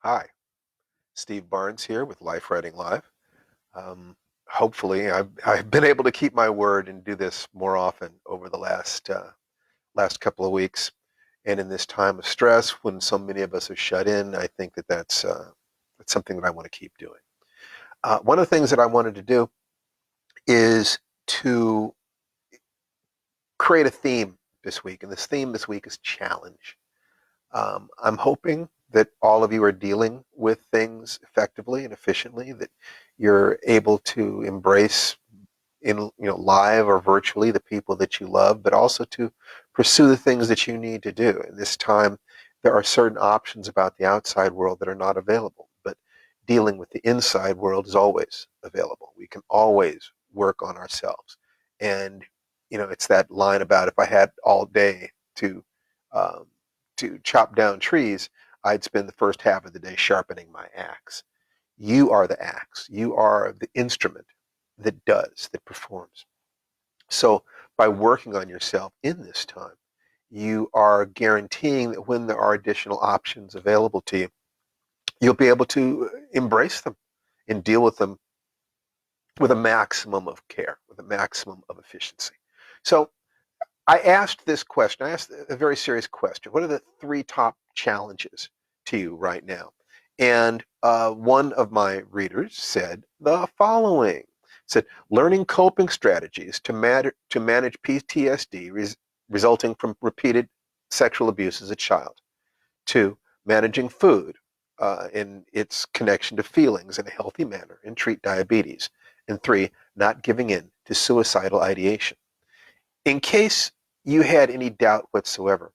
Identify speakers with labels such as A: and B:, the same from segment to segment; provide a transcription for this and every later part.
A: Hi, Steve Barnes here with Life Writing Live. Um, Hopefully, I've been able to keep my word and do this more often over the last couple of weeks. And in this time of stress, when so many of us are shut in, I think that's something that I want to keep doing. One of the things that I wanted to do is to create a theme this week, and this theme this week is challenge. I'm hoping that all of you are dealing with things effectively and efficiently, that you're able to embrace in live or virtually the people that you love, but also to pursue the things that you need to do. In this time, there are certain options about the outside world that are not available, but dealing with the inside world is always available. We can always work on ourselves. And it's that line about if I had all day um, to chop down trees, I'd spend the first half of the day sharpening my axe. You are the axe. You are the instrument that performs. So by working on yourself in this time, you are guaranteeing that when there are additional options available to you, you'll be able to embrace them and deal with them with a maximum of care, with a maximum of efficiency. So I asked this question. I asked a very serious question. What are the three top challenges to you right now? And one of my readers said the following. Said, learning coping strategies to manage PTSD resulting from repeated sexual abuse as a child. Two, managing food in its connection to feelings in a healthy manner and treat diabetes. And three, not giving in to suicidal ideation. In case you had any doubt whatsoever,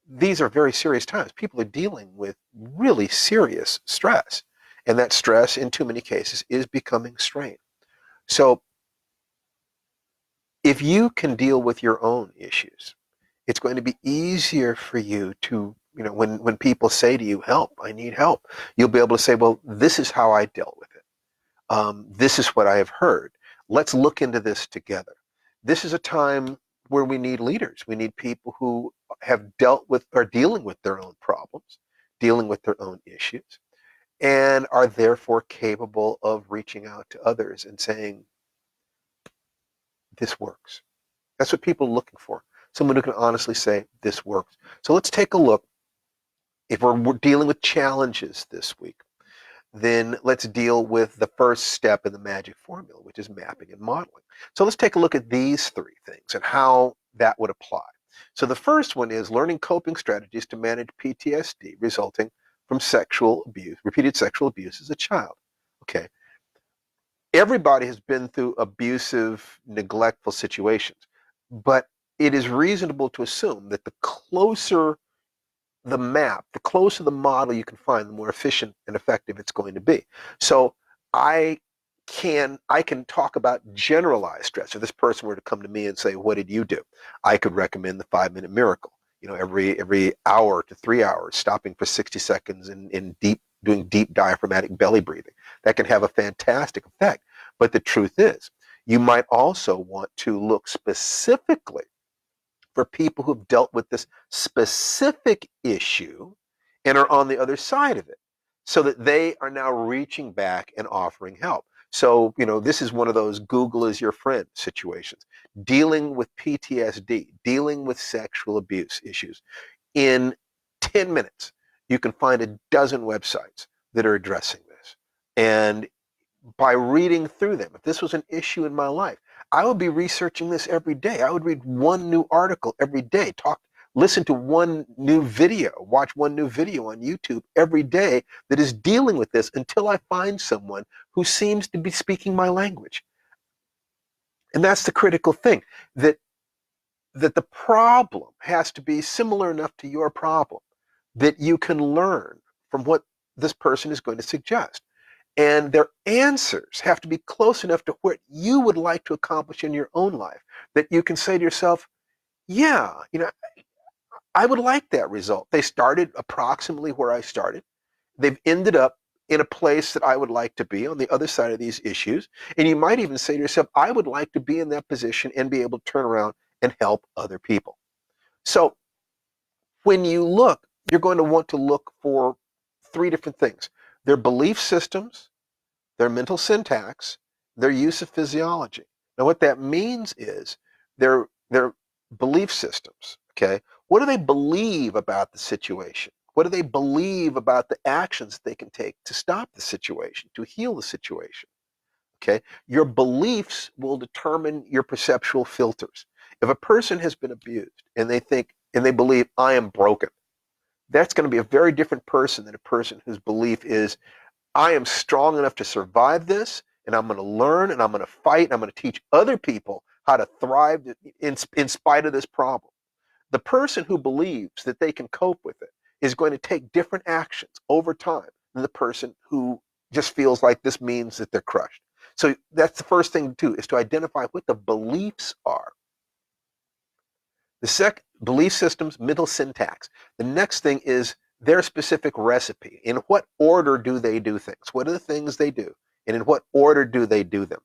A: these are very serious times. People are dealing with really serious stress, and that stress, in too many cases, is becoming strain. So, if you can deal with your own issues, it's going to be easier for you to, when people say to you, help, I need help, you'll be able to say, well, this is how I dealt with it. This is what I have heard. Let's look into this together. This is a time where we need leaders. We need people who have dealt with or dealing with their own problems, dealing with their own issues, and are therefore capable of reaching out to others and saying, this works. That's what people are looking for. Someone who can honestly say, this works. So let's take a look. If we're dealing with challenges this week, then let's deal with the first step in the magic formula, which is mapping and modeling. So let's take a look at these three things and how that would apply. So the first one is learning coping strategies to manage PTSD resulting from sexual abuse, repeated sexual abuse as a child. Okay. Everybody has been through abusive, neglectful situations, but it is reasonable to assume that the closer the map, the closer the model you can find, the more efficient and effective it's going to be. So I I can talk about generalized stress. If this person were to come to me and say, "What did you do?" I could recommend the 5 minute miracle. Every hour to 3 hours, stopping for 60 seconds and in deep doing deep diaphragmatic belly breathing. That can have a fantastic effect. But the truth is, you might also want to look specifically for people who've dealt with this specific issue and are on the other side of it so that they are now reaching back and offering help. So, this is one of those Google is your friend situations. Dealing with PTSD, dealing with sexual abuse issues. In 10 minutes, you can find a dozen websites that are addressing this. And by reading through them. If this was an issue in my life, I would be researching this every day. I would read one new article every day, listen to one new video, watch one new video on YouTube every day that is dealing with this until I find someone who seems to be speaking my language. And that's the critical thing, that the problem has to be similar enough to your problem that you can learn from what this person is going to suggest. And their answers have to be close enough to what you would like to accomplish in your own life that you can say to yourself, yeah, I would like that result. They started approximately where I started. They've ended up in a place that I would like to be on the other side of these issues. And you might even say to yourself, I would like to be in that position and be able to turn around and help other people. So when you look, you're going to want to look for three different things: their belief systems, their mental syntax, their use of physiology. Now, what that means is their belief systems. Okay, what do they believe about the situation? What do they believe about the actions they can take to stop the situation, to heal the situation? Okay, your beliefs will determine your perceptual filters. If a person has been abused and they think and they believe I am broken, that's going to be a very different person than a person whose belief is I am strong enough to survive this, and I'm going to learn, and I'm going to fight, and I'm going to teach other people how to thrive in spite of this problem. The person who believes that they can cope with it is going to take different actions over time than the person who just feels like this means that they're crushed. So that's the first thing to do, is to identify what the beliefs are. The second, belief systems, mental syntax. The next thing is their specific recipe. In what order do they do things? What are the things they do? And in what order do they do them?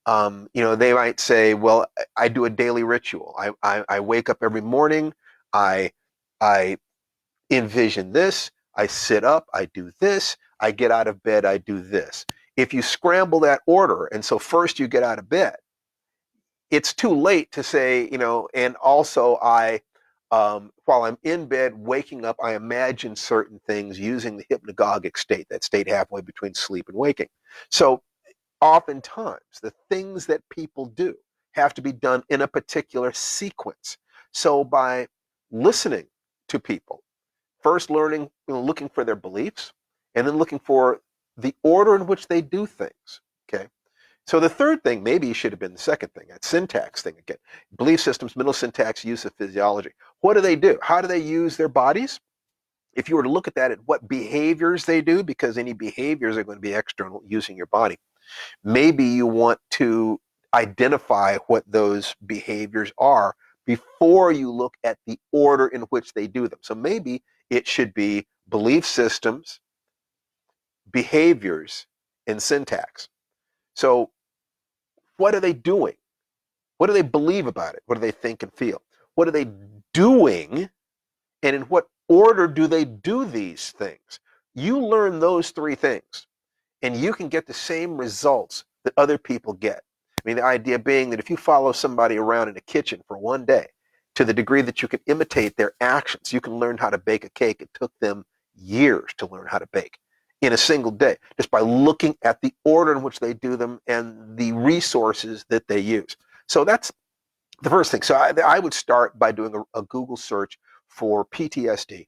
A: They might say, well, I do a daily ritual. I wake up every morning. I, I envision this. I sit up. I do this. I get out of bed. I do this. If you scramble that order, and so first you get out of bed, it's too late to say, and also while I'm in bed, waking up, I imagine certain things using the hypnagogic state, that state halfway between sleep and waking. So oftentimes, the things that people do have to be done in a particular sequence. So by listening to people, first learning, looking for their beliefs, and then looking for the order in which they do things. Okay. So the third thing maybe should have been the second thing, that syntax thing again. Belief systems, mental syntax, use of physiology. What do they do? How do they use their bodies? If you were to look at that, at what behaviors they do, because any behaviors are going to be external using your body, maybe you want to identify what those behaviors are before you look at the order in which they do them. So maybe it should be belief systems, behaviors, and syntax. So what are they doing? What do they believe about it? What do they think and feel? What are they doing? And in what order do they do these things? You learn those three things, and you can get the same results that other people get. I mean, the idea being that if you follow somebody around in a kitchen for one day, to the degree that you can imitate their actions, you can learn how to bake a cake. It took them years to learn how to bake in a single day, just by looking at the order in which they do them and the resources that they use. So that's the first thing. So I would start by doing a Google search for PTSD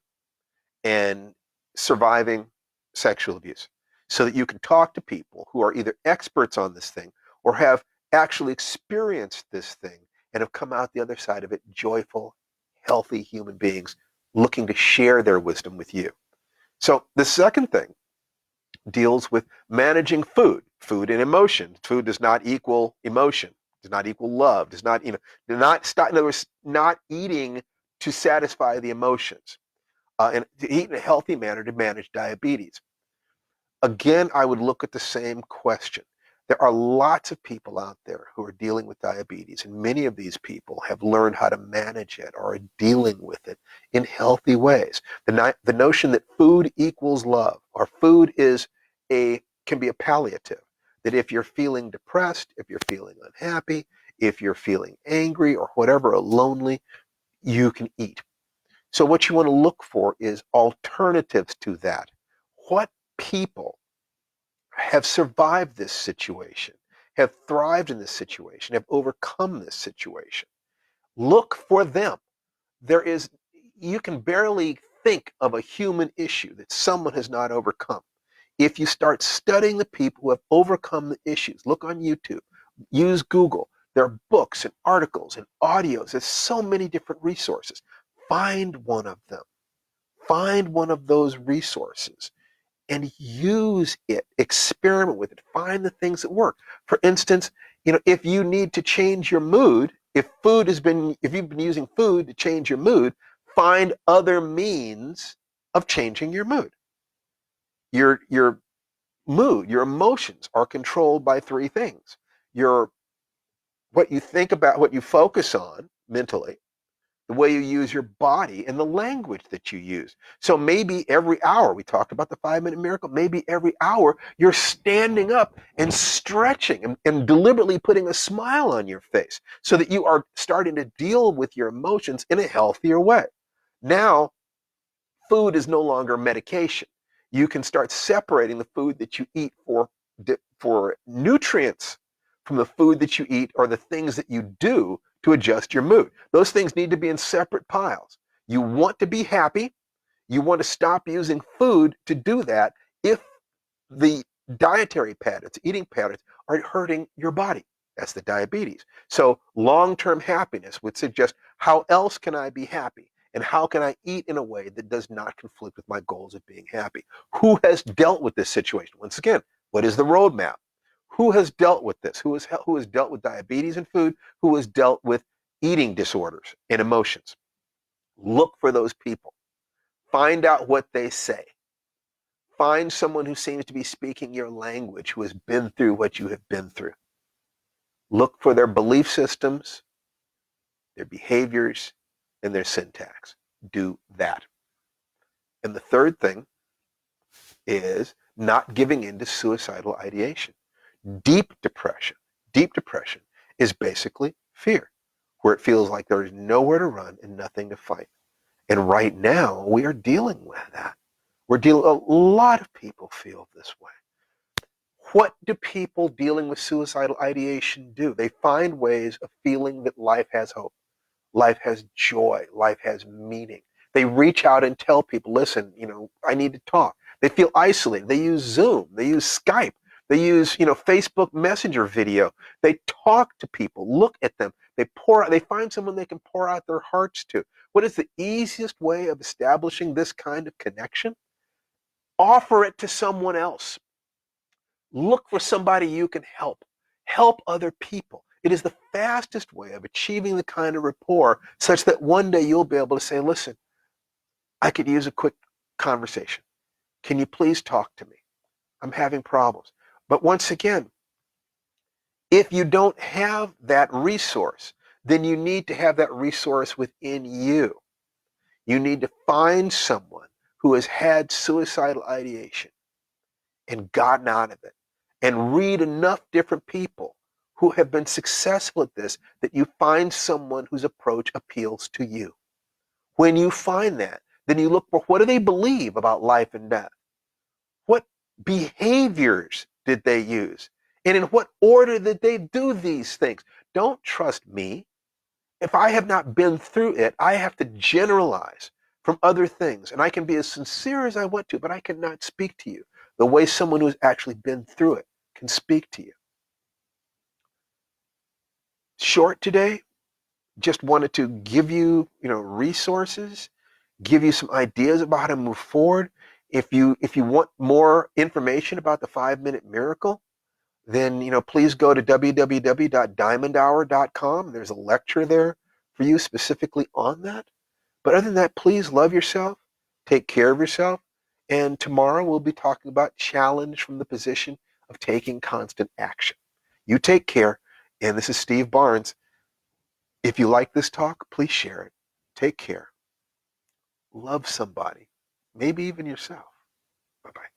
A: and surviving sexual abuse, so that you can talk to people who are either experts on this thing or have actually experienced this thing and have come out the other side of it joyful, healthy human beings looking to share their wisdom with you. So the second thing deals with managing food and emotion. Food does not equal emotion, does not equal love, does not, do not stop. In other words, not eating to satisfy the emotions, and to eat in a healthy manner to manage diabetes. Again, I would look at the same question. There are lots of people out there who are dealing with diabetes, and many of these people have learned how to manage it or are dealing with it in healthy ways. The notion that food equals love, or food can be a palliative, that if you're feeling depressed, if you're feeling unhappy, if you're feeling angry or whatever, or lonely, you can eat. So what you want to look for is alternatives to that. What people have survived this situation, have thrived in this situation, have overcome this situation? Look for them. You can barely think of a human issue that someone has not overcome. If you start studying the people who have overcome the issues, look on YouTube, use Google. There are books and articles and audios. There's so many different resources. Find one of them. Find one of those resources and use it. Experiment with it. Find the things that work. For instance, if you need to change your mood, if you've been using food to change your mood, find other means of changing your mood. Your mood, your emotions are controlled by three things. What you think about, what you focus on mentally, the way you use your body, and the language that you use. So maybe every hour, we talked about the 5-minute miracle, maybe every hour you're standing up and stretching and deliberately putting a smile on your face so that you are starting to deal with your emotions in a healthier way. Now, food is no longer medication. You can start separating the food that you eat for nutrients from the food that you eat or the things that you do to adjust your mood. Those things need to be in separate piles. You want to be happy. You want to stop using food to do that if the dietary patterns, eating patterns, are hurting your body. That's the diabetes. So long-term happiness would suggest, how else can I be happy? And how can I eat in a way that does not conflict with my goals of being happy? Who has dealt with this situation? Once again, what is the roadmap? Who has dealt with this? Who has dealt with diabetes and food? Who has dealt with eating disorders and emotions? Look for those people. Find out what they say. Find someone who seems to be speaking your language, who has been through what you have been through. Look for their belief systems, their behaviors, and their syntax. Do that. And the third thing is not giving in to suicidal ideation. Deep depression. Deep depression is basically fear, where it feels like there is nowhere to run and nothing to fight. And right now, we are dealing with that. A lot of people feel this way. What do people dealing with suicidal ideation do? They find ways of feeling that life has hope, life has joy, life has meaning. They reach out and tell people, listen, I need to talk. They feel isolated. They use Zoom. They use Skype. They use, Facebook Messenger video. They talk to people, look at them. They find someone they can pour out their hearts to. What is the easiest way of establishing this kind of connection? Offer it to someone else. Look for somebody you can help. Help other people. It is the fastest way of achieving the kind of rapport such that one day you'll be able to say, listen, I could use a quick conversation. Can you please talk to me? I'm having problems. But once again, if you don't have that resource, then you need to have that resource within you. You need to find someone who has had suicidal ideation and gotten out of it, and read enough different people who have been successful at this that you find someone whose approach appeals to you. When you find that, then you look for, what do they believe about life and death? What behaviors did they use? And in what order did they do these things? Don't trust me. If I have not been through it, I have to generalize from other things. And I can be as sincere as I want to, but I cannot speak to you the way someone who's actually been through it can speak to you. Short today, just wanted to give you, resources, give you some ideas about how to move forward. If you want more information about the 5-minute miracle, then please go to www.diamondhour.com. There's a lecture there for you specifically on that. But other than that, please love yourself, take care of yourself, and tomorrow we'll be talking about challenge from the position of taking constant action. You take care, and this is Steve Barnes. If you like this talk, please share it. Take care. Love somebody, maybe even yourself. Bye-bye.